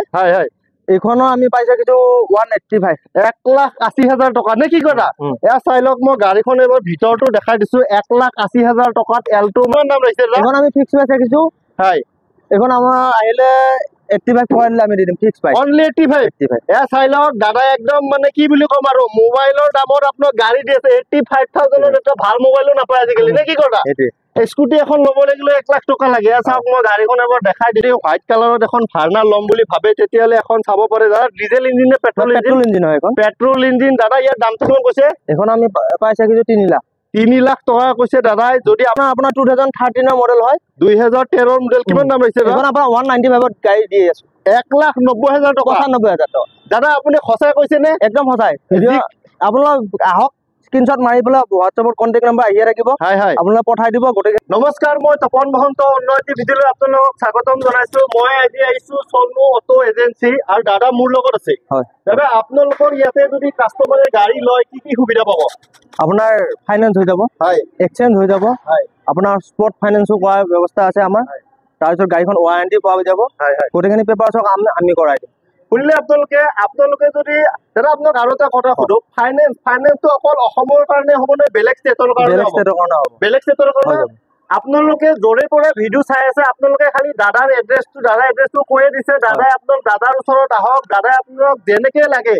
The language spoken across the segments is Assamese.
হয় হয় হয় এইখনৰ আমি পাইছা কিছু 185 1,80,000 টকা নে কি কথা এয়া চাই লওক মই গাড়ীখন এবাৰ ভিতৰটো দেখাই দিছো 1,80,000 টকাত এল্টো মান দাম ৰাখিছে এখন আমি ফিক্স প্ৰাইস ৰাখিছো হয় এখন আমাৰ আহিলে 85 পয়েন্ট আমি দি দিম ফিক্স প্রাইস অনলি 85 এয়া চাই লওক দাদা একদম মানে কি বুলি কম আৰু মোবাইলৰ দামত আপোনাক গাড়ী দি আছে 85,000 এটা ভাল মোবাইলো নাপায় আজিকালি নে কি কথা স্কুটি এখন ল'ব লাগিলে 1 লাখ টকা লাগে চাওক মই গাড়ীখন এবাৰ দেখাই দিলো হোৱাইট কালাৰত এখন ভাৰ্না ল'ম বুলি ভাবে তেতিয়ালে এখন চাব পাৰে দাদা ডিজেল ইঞ্জিন নে পেট্ৰল ইঞ্জিন হয় এখন পেট্ৰল ইঞ্জিন দাদা ইয়াৰ দামটো কিমান কৈছে এখন আমি পাইছা কিছু 3 লাখ 3 লাখ টকা কৈছে দাদাই যদি আপোনাৰ 2013 মডেল হয় 2013 মডেল কিমান দাম ৰাখিছে এখন আপোনাৰ 195 ত গাড়ী দি আছে 1,90,000 টকা 95,000 টকা দাদা আপুনি সঁচাই কৈছে নে একদম সঁচাই আপোনালোক আহক স্ক্রিনশট মাৰি পেলাই হোৱাটছএপত কন্টাক্ট নম্বৰ আহিয়ে ৰাখিব হয় হয় আপোনালোক পঠাই দিব গোটেই নমস্কাৰ মই তপন মহন্ত উন্নতি ভিডিঅ'লৈ আপোনালোকক স্বাগতম জনাইছো মই আজি আহিছো চনু অটো এজেন্সি আৰু দাদা মোৰ লগত আছে হয় দাদা আপোনালোকৰ ইয়াতে যদি কাস্টমাৰে গাড়ী লয় কি সুবিধা পাব আপোনাৰ ফাইনান্স হৈ যাব হয় এক্সচেঞ্জ হৈ যাব হয় আপোনাৰ স্পট ফাইনান্সো কৰাৰ ব্যৱস্থা আছে আমাৰ তাৰপিছত গাড়ীখন ওয়াৰেন্টি পোৱা যাব হয় হয় গোটেইখিনি পেপাৰছক আমি কৰাই দিম শুনিলে আপোনালোকে যদি দাদা আপোনাক আৰু এটা কথা সুধো ফাইনেন্সটো অকল অসমৰ কাৰণে হ'ব নে বেলেগ ষ্টেটৰ কাৰণে হ'ব বেলেগ ষ্টেটৰ কাৰণে আপোনালোকে জৰে পৰা ভিডিঅ' চাই আছে আপোনালোকে খালি দাদাৰ এড্ৰেছটো কৈ দিছে দাদাই আপোনাক দাদাৰ ওচৰত আহক দাদাই আপোনাক যেনেকে লাগে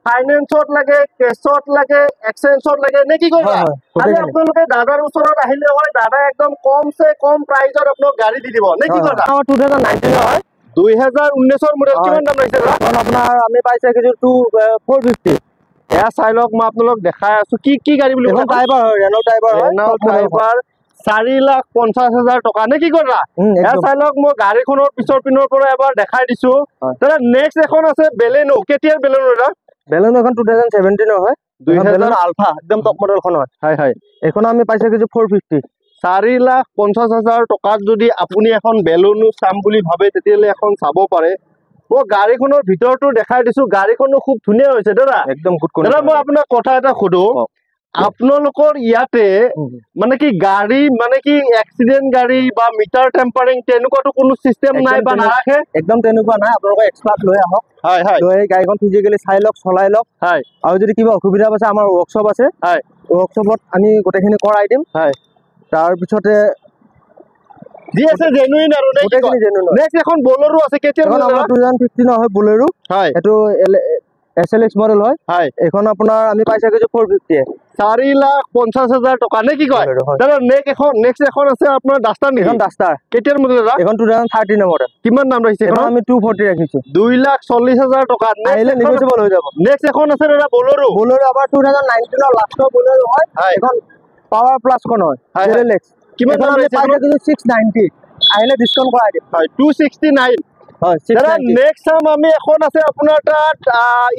ফাইনেন্সত লাগে কেছত লাগে এক্সচেঞ্জত লাগে নে কি কৰিবা খালি আপোনালোকে দাদাৰ ওচৰত আহিলে হয় দাদা একদম কমছে কম প্ৰাইজত আপোনাক গাড়ী দি দিব নে কি কথা 2019 হয় 2019 মডেল কিমান দাম ৰাখিছে আপোনাৰ আমি পাইছে কিছু 450 এয়া চাই লওক মই আপোনালোক দেখাই আছো কি গাড়ী বুলি এখন ড্ৰাইভাৰ হয় ৰেনো ড্ৰাইভাৰ 4,50,000 টকা নে কি কৰা এয়া চাই লওক মই গাড়ীখনৰ পিছৰ পিনৰ পৰা এবাৰ দেখাই দিছো দাদা নেক্সট এখন আছে বেলেনো কেতিয়াৰ বেলেনো দাদা বেলেনো এখন 2017 হয় 2000 আলফা একদম টপ মডেলখন হয় হয় হয় এখন আমি পাইছে কিছু 450 4,50,000 টকাত যদি আপুনি এখন বেলুনো চাম বুলি ভাবে তেতিয়ালে এখন চাব পাৰে মই গাড়ীখনৰ ভিতৰটো দেখাই দিছো গাড়ীখনো খুব ধুনীয়া হৈছে দাদা একদম দাদা মই আপোনাক কথা এটা সুধো আপোনালোকৰ ইয়াতে মানে কি গাড়ী মানে কি এক্সিডেন্ট গাড়ী বা মিটাৰ টেম্পাৰিং তেনেকুৱাটো কোনো সিস্টেম নাই বা নাৰাখে একদম তেনেকুৱা নাই আপোনালোকে এক্সপাৰ্ট লৈ আহক হয় হয় লৈ গাড়ীখন ফিজিক্যালি চাই লওক চলাই লওক হয় আৰু যদি কিবা অসুবিধা আছে আমাৰ ওয়াৰ্কশপ আছে হয় ওয়াৰ্কশপত আমি গোটেইখিনি কৰাই দিম হয় তাৰ পিছতে দি আছে জেনুইন আৰু নেক্সট এখন বলেৰো আছে কেতিয়াৰ মডেল 2015 হয় বলেৰো হয় এটো SLX মডেল হয় হয় এখন আপোনাৰ আমি পাইছা কিছু 450 4,50,000 টকা নে কি কয় দাদা নেক্সট এখন আছে আপোনাৰ ডাস্টাৰ নেকি এখন ডাস্টাৰ কেতিয়াৰ মডেল দাদা এখন 2013 মডেল কিমান দাম ৰাখিছে এখন আমি 240 ৰাখিছো 2,40,000 টকা আহিলে নিগোচিয়েবল হৈ যাব নেক্সট এখন আছে দাদা বলেৰো আমাৰ 2019 ৰ লাষ্টৰ বলেৰো হয় এখন পাৱাৰ প্লাস খন হয় SLX কিমান দাম আমি পাইছা কিছু 690 আহিলে ডিসকাউন্ট কৰাই দিম হয় 269 হয় দাদা নেক্সট টাইম আমি এখন আছে আপোনাৰ তাত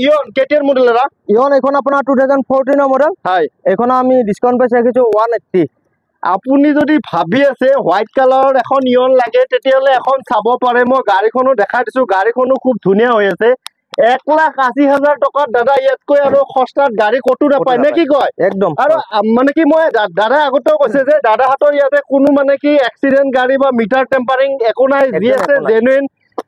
ইয়ন কেতিয়াৰ মডেল দাদা ইয়ন এখন আপোনাৰ 2014 মডেল হয় এখন আমি ডিসকাউন্ট পাইছা কিছু 180 আপুনি যদি ভাবি আছে হোৱাইট কালাৰৰ এখন ইয়ন লাগে তেতিয়ালে এখন চাব পাৰে মই গাড়ীখনো দেখাই দিছো গাড়ীখনো খুব ধুনীয়া হৈ আছে 1,80,000 টকাত দাদা ইয়াতকৈ আৰু সস্তাত গাড়ী কতো নাপায় নে কি কয় একদম আৰু মানে কি মই দাদা আগতেও কৈছে যে দাদা হাতৰ ইয়াতে কোনো মানে কি এক্সিডেন্ট গাড়ী বা মিটাৰ টেম্পাৰিং একো নাই যি আছে জেনুইন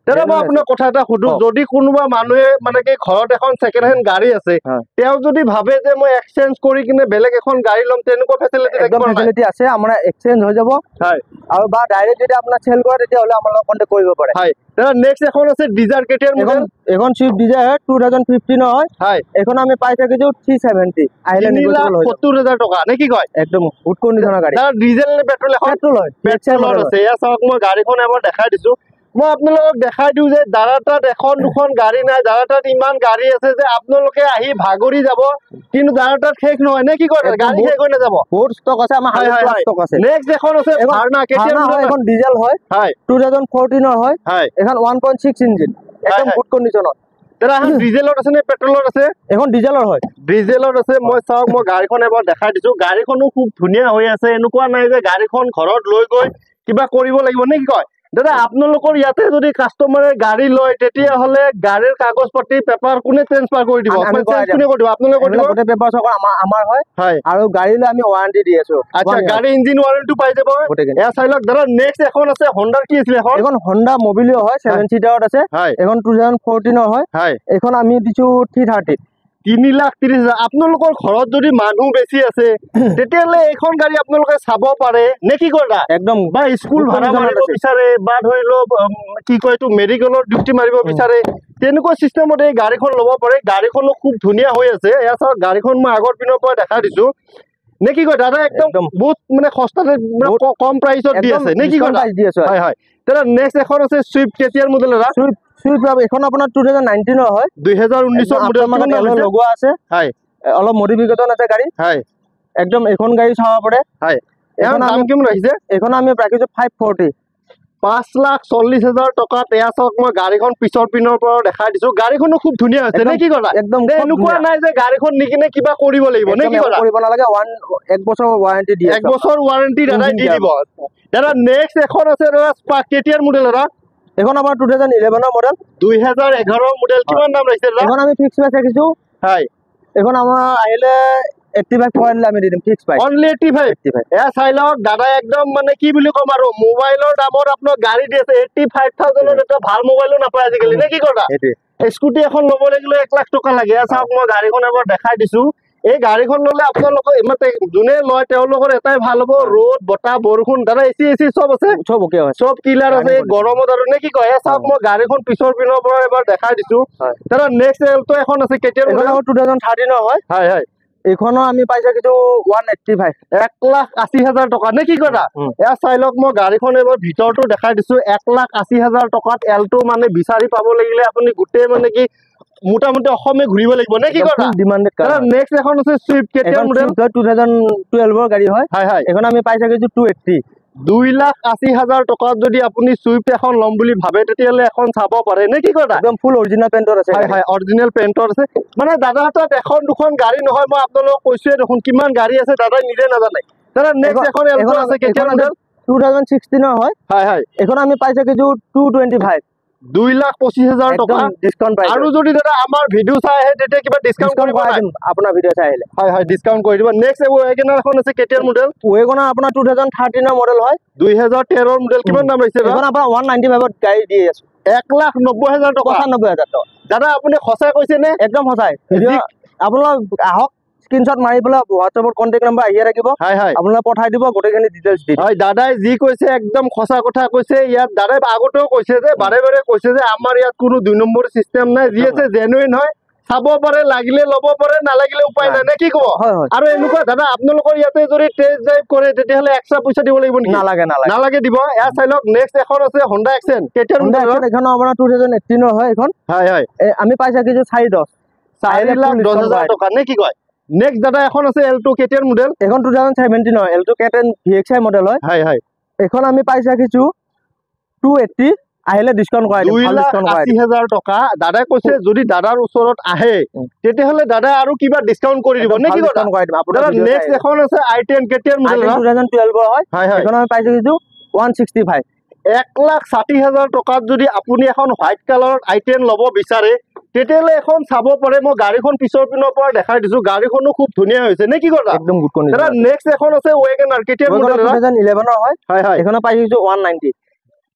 দাদা মই আপোনাক কথা এটা সুধো যদি কোনোবা মানুহে মানে কি ঘৰত এখন সেকেন্ড হেণ্ড গাড়ী আছে তেওঁ যদি ভাবে যে মই এক্সচেঞ্জ কৰি কিনে বেলেগ এখন গাড়ী লম তেনেকুৱা ফেসিলিটি আছে আমাৰ এক্সচেঞ্জ হৈ যাব হয় আৰু বা ডাইৰেক্ট যদি আপোনাৰ সেল কৰে তেতিয়া হলে আমাৰ লগত কন্টাক্ট কৰিব পাৰে হয় দাদা নেক্সট এখন আছে ডিজায়াৰ কেতিয়াৰ মডেল এখন সুইফট ডিজায়াৰ 2015 হয় এখন আমি পাইছা কিছু 370 আহিলে নিগোচিয়েবল হৈ 70,000 টকা নে কি কয় একদম গুড কন্ডিশনৰ গাড়ী দাদা ডিজেল নে পেট্ৰল এখন পেট্ৰল হয় পেট্ৰল আছে এয়া চাওক মই গাড়ীখন এবাৰ দেখাই দিছো মই আপোনালোকক দেখাই দিওঁ যে দাদা তাত এখন দুখন গাড়ী নাই দাদা তাত ইমান গাড়ী আছে যে আপোনালোকে আহি ভাগৰি যাব কিন্তু দাদা তাত শেষ নহয় নে কি কয় গাড়ী শেষ হৈ নাযাব বহুত ষ্টক আছে আমাৰ 100 ষ্টক আছে নেক্সট এখন আছে ভাৰ্না কেতিয়াৰ মডেল এখন ডিজেল হয় 2014 হয় এখন 1.6 ইঞ্জিন একদম গুড কন্ডিশনত দাদা এখন ডিজেলত আছে নে পেট্ৰলত আছে এখন ডিজেলৰ হয় ডিজেলত আছে মই চাওক মই গাড়ীখন এবাৰ দেখাই দিছো গাড়ীখনো খুব ধুনীয়া হৈ আছে এনেকুৱা নাই যে গাড়ীখন ঘৰত লৈ গৈ কিবা কৰিব লাগিব নে কি কয় দাদা আপোনালোকৰ ইয়াতে যদি কাস্টমাৰে গাড়ী লয় তেতিয়াহ'লে গাড়ীৰ কাগজ পাতি পেপাৰ কোনে ট্ৰান্সফাৰ কৰি দিব আমি কোনে কৰিব আপোনালোকে কৰিব গোটেই পেপাৰ আমাৰ হয় আৰু গাড়ী লৈ আমি ৱাৰেণ্টি দি আছো আচ্ছা গাড়ী ইঞ্জিন ৱাৰেণ্টি পাই যাব এয়া চাই লওক দাদা নেক্সট এখন আছে হন্ডাৰ কি আছিল এখন হন্ডা মবিলিও হয় 7 সিটাৰত আছে এখন 2014 হয় এখন আমি দিছো 330 3,30,000 আপোনালোকৰ ঘৰত যদি মানুহ বেছি আছে তেতিয়াহ'লে এইখন গাড়ী আপোনালোকে চাব পাৰে নে কি কৰা একদম বা স্কুল ভাড়া মাৰিব বিচাৰে বা ধৰি লওক কি কয় এইটো মেডিকেলৰ ডিউটি মাৰিব বিচাৰে তেনেকুৱা চিষ্টেমত এই গাড়ীখন ল'ব পাৰে গাড়ীখনো খুব ধুনীয়া হৈ আছে এয়া চাওক গাড়ীখন মই আগৰ পিনৰ পৰা দেখা দিছো নে কি কয় দাদা একদম বহুত মানে সস্তাতে কম প্ৰাইচত দি আছে নে কি কয় হয় হয় দাদা নেক্সট এখন আছে সুইফট কেটিয়াৰ মডেল এটা সুইফট এখন আপোনাৰ 2019 হয় 2019 মডেল মানে লগোৱা আছে হয় অলপ মডিফিকেশন আছে গাড়ী হয় একদম এখন গাড়ী চাব পাৰে হয় এখন দাম কিমান ৰাখিছে এখন আমি ৰাখিছো 540 5,40,000 টকাত এয়া চাওক মই গাড়ীখন পিছৰ পিনৰ পৰা দেখাই দিছো গাড়ীখনো খুব ধুনীয়া আছে নে কি কৰা একদম এনেকুৱা নাই যে গাড়ীখন নিকিনে কিবা কৰিব লাগিব নে কি কৰা কৰিব নালাগে 1 বছৰ ৱাৰেণ্টি দিয়ে 1 বছৰ ৱাৰেণ্টি দাদাই দি দিব দাদা নেক্সট এখন আছে দাদা স্পাৰ্ক কেটিয়াৰ মডেল এটা এখন আমাৰ 2011 মডেল 2011 মডেল কিমান দাম ৰাখিছে দাদা এখন আমি ফিক্স প্ৰাইচ ৰাখিছো হয় এখন আমাৰ আহিলে 85 পইণ্ট আমি দি দিম ফিক্স প্ৰাইচ অনলি 85 এয়া চাই লওক দাদা একদম মানে কি বুলি কম আৰু মোবাইলৰ দামত আপোনাৰ গাড়ী দি আছে 85,000 এটা ভাল মোবাইলো নাপায় আজিকালি নে কি কৰা স্কুটি এখন ল'ব লাগিলে 1 লাখ টকা লাগে এয়া চাওক মই গাড়ীখন এবাৰ দেখাই দিছো এই গাড়ীখন ল'লে আপোনালোকৰ যোনে লয় তেওঁলোকৰ এটাই ভাল হ'ব ৰ'দ বতাহ বৰষুণ দাদা এচি চব আছে চব কিলাৰ আছে গৰমত আৰু নে কি কয় এয়া চাওক মই গাড়ীখন পিছৰ পিনৰ পৰা এবাৰ দেখাই দিছো দাদা নেক্সট এলটো এখন আছে কেতিয়াৰ 2013 হয় হয় হয় এখনো আমি পাইছা কিছু 185 1,80,000 টকা নে কি কৰা এয়া চাই লওক মই গাড়ীখন এবাৰ ভিতৰটো দেখাই দিছো 1,80,000 টকাত এলটো মানে বিচাৰি পাব লাগিলে আপুনি গোটেই মানে কি মোটামুটি অসমে ঘুৰিব লাগিব নে কি কৰা ডিমান্ডেড কাৰ নেক্সট এখন আছে সুইফট কেটিয়াৰ মডেল 2012 ৰ গাড়ী হয় হয় হয় এখন আমি পাইছা কিছু 280 2,80,000 টকাত যদি আপুনি সুইফট এখন ল'ম বুলি ভাবে তেতিয়াহ'লে এখন চাব পাৰে নে কি কৰা একদম ফুল অৰিজিনাল পেইণ্টৰ আছে হয় হয় অৰিজিনাল পেইণ্টৰ আছে মানে দাদা হাতত এখন দুখন গাড়ী নহয় মই আপোনালোকক কৈছোৱে দেখোন কিমান গাড়ী আছে দাদা নিজে নাজানে দাদা নেক্সট এখন এলটো আছে কেটিয়াৰ মডেল 2016 হয় হয় হয় এখন আমি পাইছা কিছু 225 2,25,000 টকা ডিসকাউন্ট পাই আৰু যদি দাদা আমাৰ ভিডিও চাই আহে তেতিয়া কিবা ডিসকাউন্ট কৰিব পাৰিম আপোনাৰ ভিডিও চাই আহিলে হয় হয় ডিসকাউন্ট কৰি দিব নেক্সট ওয়েগনাৰ এখন আছে কেটিয়াৰ মডেল ওয়েগনাৰ আপোনাৰ 2013 ৰ মডেল হয় 2013 ৰ মডেল কিমান দাম আহিছে এখন আপোনাৰ 195 ত গাড়ী দি আছে 1,90,000 টকা 95,000 টকা দাদা আপুনি সঁচাই কৈছে নে একদম সঁচাই আপোনালোক আহক স্ক্ৰিনশ্বট মাৰি পেলাই হোৱাটছএপত কন্টেক্ট নম্বৰ আহিয়ে ৰাখিব হয় হয় আপোনালোকে পঠাই দিব গোটেইখিনি ডিটেইলছ দি হয় দাদাই যি কৈছে একদম সঁচা কথা কৈছে ইয়াত দাদাই আগতেও কৈছে যে বাৰে বাৰে কৈছে যে আমাৰ ইয়াত কোনো 2 নম্বৰ সিস্টেম নাই যি আছে জেনুইন হয় চাব পাৰে লাগিলে ল'ব পাৰে নালাগিলে উপায় নাই নে কি ক'ব আৰু এনেকুৱা দাদা আপোনালোকৰ ইয়াতে যদি টেষ্ট ড্ৰাইভ কৰে তেতিয়াহ'লে এক্সট্ৰা পইচা দিব লাগিব নেকি নালাগে নালাগে দিব এয়া চাই লওক নেক্সট এখন আছে হন্ডা এক্সেন কেতিয়াৰ মডেল এখন আপোনাৰ 2018 ৰ হয় এখন হয় হয় আমি পাইছা কিছু 4,10,000 টকা নে কি কয় নেক্সট দাদা এখন আছে এলটো কেটিয়াৰ মডেল এখন 2017 হয় এলটো কেটেন ভিএক্সআই মডেল হয় হয় হয় এখন আমি পাইছা কিছু 280 আহিলে ডিসকাউন্ট কৰাই দিম 2,80,000 টকা দাদাই কৈছে যদি দাদাৰ ওচৰত আহে তেতিয়াহ'লে দাদা আৰু কিবা ডিসকাউন্ট কৰি দিব নে কি ডিসকাউন্ট কৰাই দিম আপোনাৰ নেক্সট এখন আছে i10 কেটিয়াৰ মডেল 2012 হয় হয় হয় এখন আমি পাইছো কিছু 165 1,60,000 টকাত যদি আপুনি এখন হোৱাইট কালাৰত i10 ল'ব বিচাৰে তেতিয়াহ'লে এখন চাব পাৰে মই গাড়ীখন পিছৰ পিনৰ পৰা দেখাই দিছো গাড়ীখনো খুব ধুনীয়া হৈছে নে কি কথা একদম গুড কণ্ডিশ্যন দাদা নেক্সট এখন আছে ওয়েগনাৰ কেটিয়াৰ মডেল 2011 ৰ হয় হয় হয় এখন পাইছো 190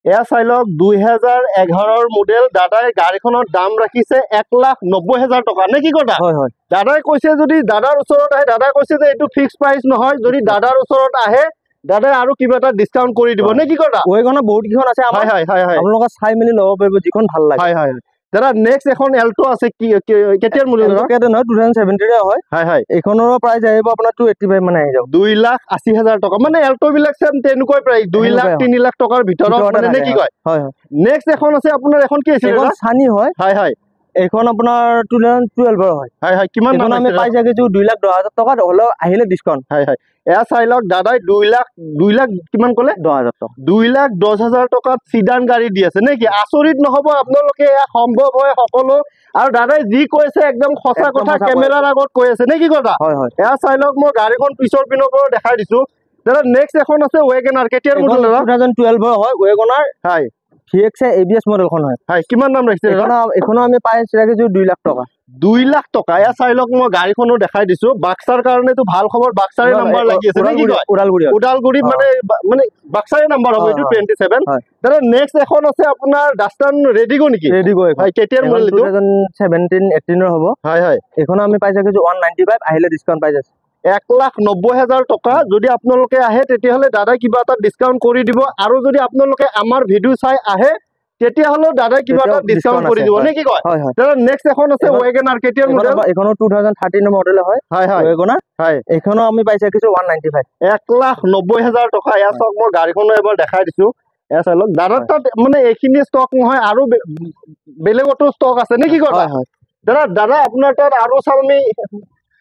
এয়া চাই লওক 2011 ৰ মডেল দাদাই গাড়ীখনৰ দাম ৰাখিছে 1,90,000 টকা নে কি কথা হয় হয় দাদাই কৈছে যদি দাদাৰ ওচৰত আহে দাদাই কৈছে যে এইটো ফিক্স প্ৰাইচ নহয় যদি দাদাৰ ওচৰত আহে দাদাই আৰু কিবা এটা ডিসকাউন্ট কৰি দিব নে কি কথা ওয়েগনাৰ বহুত কিখন আছে আমাৰ হয় হয় হয় আপোনালোক চাই মেলি ল'ব পাৰিব যিখন ভাল লাগে হয় হয় দাদা নেক্সট এখন এলটো আছে কি কেতিয়াৰ মডেল কেটেন হয় 2017 ৰ হয় হয় হয় এখনৰ প্ৰাইস আহিব আপোনাৰ 285 মানে আহি যাব 2,80,000 টকা মানে এলটো বিলাক সেম তেনেকৈ প্ৰাইস 2 লাখ 3 লাখ টকাৰ ভিতৰত মানে নে কি কয় হয় হয় নেক্সট এখন আছে আপোনাৰ এখন কি আছে এখন সানি হয় হয় হয় এখন আপোনাৰ 2012 ৰ হয় হয় হয় কিমান দাম আমি পাইছা কিছু 2,10,000 টকা হলো আহিলে ডিসকাউন্ট হয় হয় এয়া চাই লওক দাদাই 2 লাখ কিমান ক'লে 10,000 টকা 2,10,000 টকাত সিডান গাড়ী দি আছে নেকি আচৰিত নহব আপোনালোকে এয়া সম্ভৱ হয় সকলো আৰু দাদাই যি কৈছে একদম সঁচা কথা কেমেৰাৰ আগত কৈ আছে নে কি কথা হয় হয় এয়া চাই লওক মই গাড়ীখন পিছৰ পিনৰ পৰা দেখাই দিছো দাদা নেক্সট এখন আছে ওয়েগনাৰ কেতিয়াৰ মডেল দাদা 2012 হয় ওয়েগনাৰ হয় VX ABS মডেলখন হয় হয় কিমান দাম ৰাখিছে দাদা এখনো আমি পাই ৰাখিছো 2 লাখ টকা 2 লাখ টকা এয়া চাই লওক মই গাড়ীখনো দেখাই দিছো বাক্সাৰ কাৰণেতো ভাল খবৰ বাক্সাৰে নাম্বাৰ লাগি আছে নেকি কয় ওদালগুৰি মানে বাক্সাৰে নাম্বাৰ হ'ব এইটো 27 দাদা নেক্সট এখন আছে আপোনাৰ ডাস্টান ৰেডিগো নেকি ৰেডিগো হয় কেতিয়াৰ মডেল এইটো 2017 18 হ'ব হয় হয় এখনো আমি পাই ৰাখিছো 195 আহিলে ডিসকাউন্ট পাই যাচ্ছে 1,90,000 টকা যদি আপোনালোকে আহে তেতিয়াহলে দাদা কিবা এটা ডিসকাউন্ট কৰি দিব আৰু যদি আপোনালোকে আমাৰ ভিডিও চাই আহে তেতিয়াহলে দাদা কিবা এটা ডিসকাউন্ট কৰি দিব নে কি কয় দাদা নেক্সট এখন আছে ওয়েগনাৰ কেতিয়াৰ মডেল এখনো 2013 মডেল হয় হয় হয় ওয়েগনাৰ হয় এখনো আমি পাইছে কিছু 195 1,90,000 টকা ইয়া চক মই গাড়ীখনো এবাৰ দেখাই দিছো এয়া চাই লওক দাদা তাত মানে এইখিনি ষ্টক নহয় আৰু বেলেগতো ষ্টক আছে নে কি কয় দাদা আপোনাৰ তাত আৰু চালমি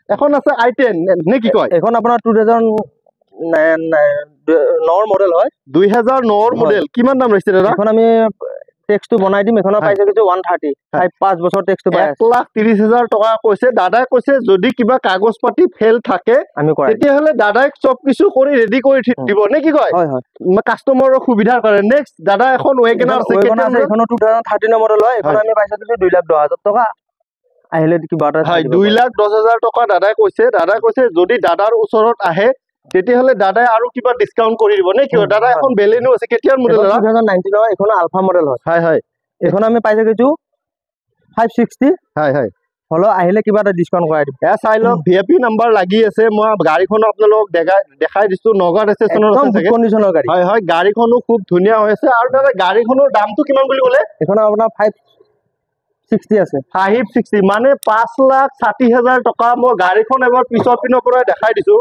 এখন আছে i10 নে কি কয় এখন আপোনাৰ 2009 মডেল হয় 2009 মডেল কিমান দাম ৰাখিছে দাদা এখন আমি টেক্সটো বনাই দিম এখনৰ পাইছে কিছু 130 5 বছৰ টেক্সটো পাই 1,30,000 টকা কৈছে দাদাই কৈছে যদি কিবা কাগজ পাতি ফেল থাকে আমি কৰাই তেতিয়াহলে দাদাই সব কিছু কৰি ৰেডি কৰি দিব নে কি কয় হয় হয় কাস্টমাৰৰ সুবিধাৰ কাৰণে নেক্সট দাদা এখন ওয়েগনাৰ আছে এখনো 2013 মডেল হয় এখন আমি পাইছে কিছু 2,10,000 টকা আহিলে কিবা এটা হয় 2,10,000 টকা দাদাই কৈছে যদি দাদাৰ ওচৰত আহে তেতিয়াহলে দাদাই আৰু কিবা ডিসকাউন্ট কৰি দিব নে কি দাদা এখন বেলেনো আছে কেতিয়াৰ মডেল 2019 হয় এখন আলফা মডেল হয় হয় হয় এখন আমি পাইছে কিছু 560 হয় হয় হলো আহিলে কিবা এটা ডিসকাউন্ট কৰাই দিম এ চাই লওক ভিআইপি নাম্বাৰ লাগি আছে মই গাড়ীখন আপোনালোক দেখাই দিছো নগাঁও ষ্টেচনৰ আছে গুড কন্ডিশনৰ গাড়ী হয় হয় গাড়ীখনো খুব ধুনীয়া হৈছে আৰু দাদা গাড়ীখনৰ দামটো কিমান বুলি ক'লে এখন আপোনাৰ 560 আছে 560 মানে 5,60,000 টকা মই গাড়ীখন এবাৰ পিছৰ পিনৰ পৰা দেখাই দিছো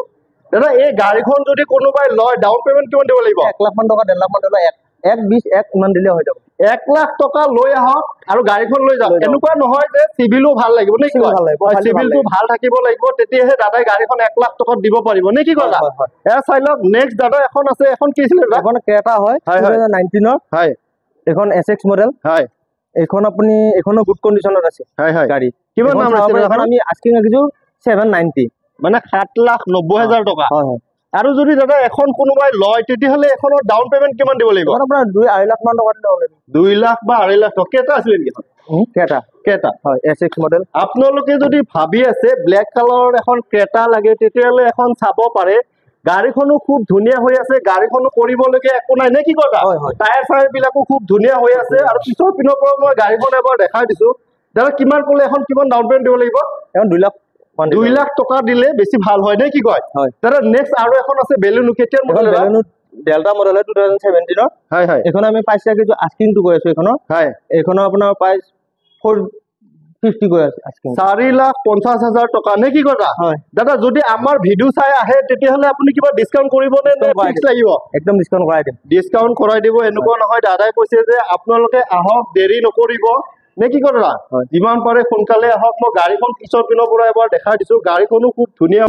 দাদা এই গাড়ীখন যদি কোনোবাই লয় ডাউন পেমেন্ট কিমান দিব লাগিব 1 লাখ মান টকা 1.5 লাখ মান টকা 1 ইমান দিলে হৈ যাব 1 লাখ টকা লৈ আহক আৰু গাড়ীখন লৈ যাওক এনেকুৱা নহয় যে সিভিলো ভাল লাগিব নে কি সিভিলটো ভাল থাকিব লাগিব তেতিয়াহে দাদাই গাড়ীখন 1 লাখ টকাত দিব পাৰিব নে কি কথা এ চাই লওক নেক্সট দাদা এখন আছে এখন কি আছিল এখন ক্ৰেটা হয় 2019 ৰ হয় এখন SX মডেল হয় এখন আপুনি এখনো গুড কন্ডিশনত আছে হয় হয় গাড়ী কিমান দাম আছে এখন আমি আস্কিং ৰাখিছো 790 মানে 7,90,000 টকা হয় হয় আৰু যদি দাদা এখন কোনোবাই লয় তেতিয়াহলে এখনৰ ডাউন পেমেন্ট কিমান দিব লাগিব আপোনাৰ 2.5 লাখ মান টকা দিলে হ'ব 2 লাখ বা 2.5 লাখ টকা কেটা আছিল নেকি ক্ৰেটা হয় SX মডেল আপোনালোকে যদি ভাবি আছে ব্ল্যাক কালাৰৰ এখন ক্ৰেটা লাগে তেতিয়াহলে এখন চাব পাৰে গাড়ীখনো খুব ধুনীয়া হৈ আছে গাড়ীখনো কৰিবলৈকে একো নাই নে কি কথা টায়াৰ ফায়াৰ বিলাকো খুব ধুনীয়া হৈ আছে আৰু পিছৰ পিনৰ পৰা মই গাড়ীখন এবাৰ দেখাই দিছো দাদা কিমান ক'লে এখন কিমান ডাউন পেমেন্ট দিব লাগিব এখন 2 লাখ 2 লাখ টকা দিলে বেছি ভাল হয় নে কি কয় দাদা নেক্সট আৰু এখন আছে বেলুনু কেতিয়াৰ মডেল বেলুনু ডেল্টা মডেল 2017 ৰ হয় হয় এখন আমি পাইছে কিছু আস্কিং টু কৰি আছো এখনৰ হয় এখনৰ আপোনাৰ প্ৰাইস 450 কৰি আছে আস্কিং 4,50,000 টকা নে কি কথা দাদা যদি আমাৰ ভিডিও চাই আহে তেতিয়াহলে আপুনি কিবা ডিসকাউন্ট কৰিব নে ফিক্স লাগিব একদম ডিসকাউন্ট কৰাই দিব এনেকুৱা নহয় দাদাই কৈছে যে আপোনালোকে আহক দেৰি নকৰিব নে কি কথা যিমান পাৰে সোনকালে আহক মই গাড়ীখন পিছৰ পিনৰ পৰা এবাৰ দেখাই দিছো গাড়ীখনো খুব ধুনীয়া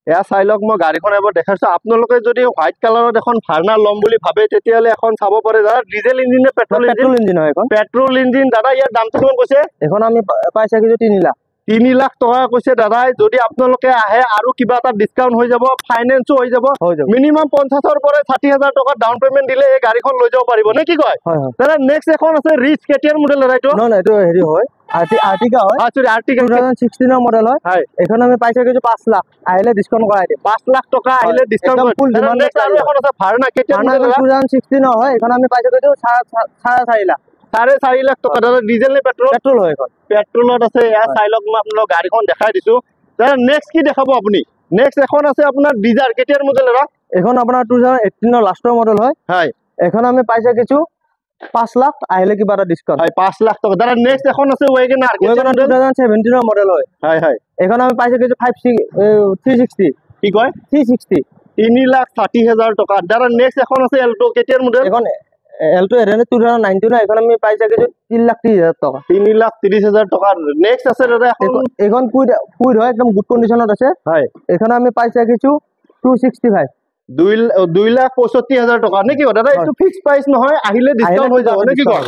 এয়া চাই লওক মই গাড়ীখন এবাৰ দেখাইছো আপোনালোকে যদি হোৱাইট কালাৰত এখন ভাৰ্না ল'ম বুলি ভাবে তেতিয়াহলে এখন চাব পাৰে দাদা ডিজেল ইঞ্জিন নে পেট্ৰল ইঞ্জিন হয় এখন পেট্ৰল ইঞ্জিন দাদা ইয়াৰ দামটো কিমান কৈছে এখন আমি পাইছে কিছু 3 লাখ 3 লাখ টকা কৈছে দাদাই যদি আপোনালোকে আহে আৰু কিবা এটা ডিসকাউন্ট হৈ যাব ফাইনেন্সও হৈ যাব মিনিমাম 50,000 পৰা 60,000 টকা ডাউন পেমেন্ট দিলে এই গাড়ীখন লৈ যাব পাৰিব নে কি কয় দাদা নেক্সট এখন আছে ৰিচ কেতিয়াৰ মডেল দাদা এইটো নহয় এইটো হেৰি হয় আৰ্টিকা হয় সৰি আৰ্টিকা 2016 ৰ মডেল হয় এখন আমি পাইছে কিছু 5 লাখ আহিলে ডিসকাউন্ট কৰাই দিম 5 লাখ টকা আহিলে ডিসকাউন্ট ফুল ডিমান্ড আৰু এখন আছে ভাৰ্না কেতিয়াৰ মডেল 2016 হয় এখন আমি পাইছে কিছু 4.5 লাখ 4.5 লাখ টকা দাদা ডিজেল নে পেট্ৰল হয় এখন পেট্ৰলত আছে এয়া চাই লওক মই আপোনালোক গাড়ীখন দেখাই দিছো দাদা নেক্সট কি দেখাব আপুনি নেক্সট এখন আছে আপোনাৰ ডিজাৰ কেতিয়াৰ মডেল দাদা এখন আপোনাৰ 2018 ৰ লাষ্টৰ মডেল হয় এখন আমি পাইছে কিছু 5 লাখ আহিলে কিবা এটা ডিসকাউন্ট 5 লাখ টকা দাদা নেক্সট এখন আছে ওয়েগনাৰ 2017 ৰ মডেল হয় এখন আমি পাইছে কিছু 360 কি কয় 360 3,60,000 টকা দাদা নেক্সট এখন আছে এল্টো কেতিয়াৰ মডেল এখন এল্টো এৰেনে 2019 এখন আমি পাইছে কিছু 3,30,000 টকা 3,30,000 টকা নেক্সট আছে দাদা এখন ফুড হয় একদম গুড কন্ডিশনত আছে এখন আমি পাইছে কিছু 265 2,65,000 টকা নে কি দাদা এইটো ফিক্স প্ৰাইস নহয় আহিলে ডিসকাউন্ট হৈ যাব নে কি কয়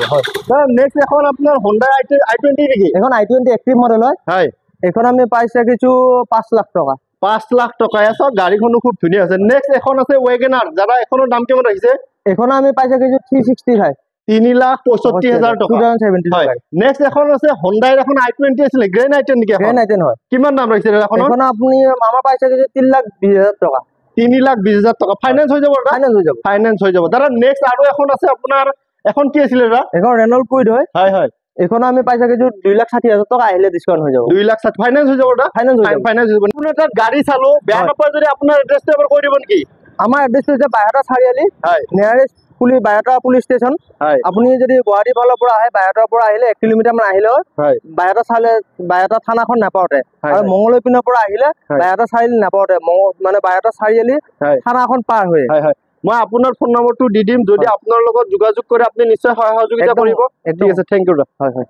দাদা নেক্সট এখন আপোনাৰ Honda i20 নেকি এখন i20 এক্টিভ মডেল হয় এখন আমি পাইছে কিছু 5 লাখ টকা 5 লাখ টকা আছে গাড়ীখনো খুব ধুনীয়া আছে নেক্সট এখন আছে ওয়েগনার যারা এখনৰ দাম কেমন ৰাখিছে এখন আমি পাইছো কিছু 365 3,65,000 টকা 2017 হয় নেক্সট এখন আছে Honda এখন i20 আছিল গ্ৰেন i10 নেকি এখন গ্ৰেন আইটেন হয় কিমান দাম ৰাখিছে এখন এখন আপুনি আমাৰ পাইছে কিছু 3,20,000 টকা 3,20,000 টকা ফাইনান্স হৈ যাব ফাইনান্স হৈ যাব দাদা নেক্সট আৰু এখন আছে আপোনাৰ এখন কি আছিল দাদা এখন ৰেনল্ট কুইড হয় হয় হয় এখন আমি পাইছো কিছু 2,60,000 টকা আহিলে ডিসকাউন্ট হৈ যাব 2,60,000 ফাইনান্স হৈ যাব দাদা ফাইনান্স হৈ যাব আপোনাৰ তাত গাড়ী চালো বেয়া নাপায় যদি আপোনাৰ এড্ৰেছটো এবাৰ কৈ দিব নেকি আমাৰ এড্ৰেছটো হৈছে বাইহাটা চাৰিআলি হয় নিয়াৰেষ্ট বাইহাটা পুলিচ ষ্টেচন হয় আপুনি যদি গুৱাহাটী ফালৰ পৰা আহে বাইহাটাৰ পৰা আহিলে 1 কিলোমিটাৰ মান আহিলে হয় বাইহাটা থানাখন নাপাওঁতে হয়, আৰু হয়। মঙ্গলদৈ পিনৰ পৰা আহিলে হয়। বাইহাটা চাৰিআলি নাপাওঁতে মানে বাইহাটা চাৰিআলি হয় থানাখন পাৰ হৈ হয় হয় মই আপোনাৰ ফোন নম্বৰটো দি দিম যদি আপোনাৰ লগত যোগাযোগ কৰে আপুনি নিশ্চয় সহায় সহযোগিতা একদম, কৰিব একদম। ঠিক আছে থ্যাংক ইউ হয় হয়